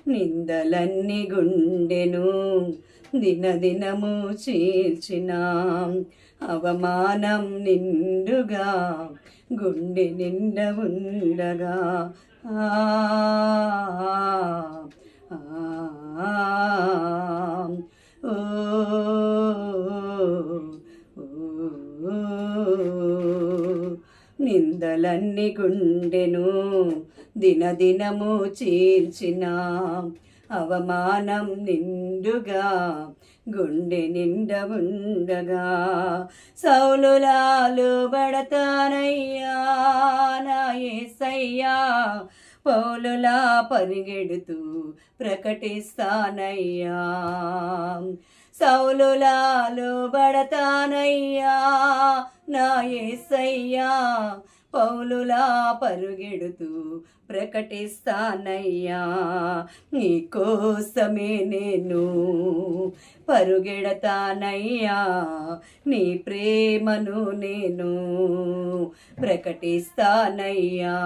నిందలన్నీ గుండెను దినదినము చీల్చిన అవమానం నిండుగా గుండె నిండ ఉండగా ఓ నిందలన్నీ గుండెను దినదినము చీల్చిన అవమానం నిండుగా గుండె నిండ ఉండగా సౌలులాలు బడతానయ్యా నా యేసయ్యా పౌలులా పరిగెడుతూ ప్రకటిస్తానయ్యా సౌలులాలు బడతానయ్యా నా యేసయ్యా పౌలులా పరుగెడుతూ ప్రకటిస్తానయ్యా నీ కోసమే నేను పరుగెడతానయ్యా నీ ప్రేమను నేను ప్రకటిస్తానయ్యా.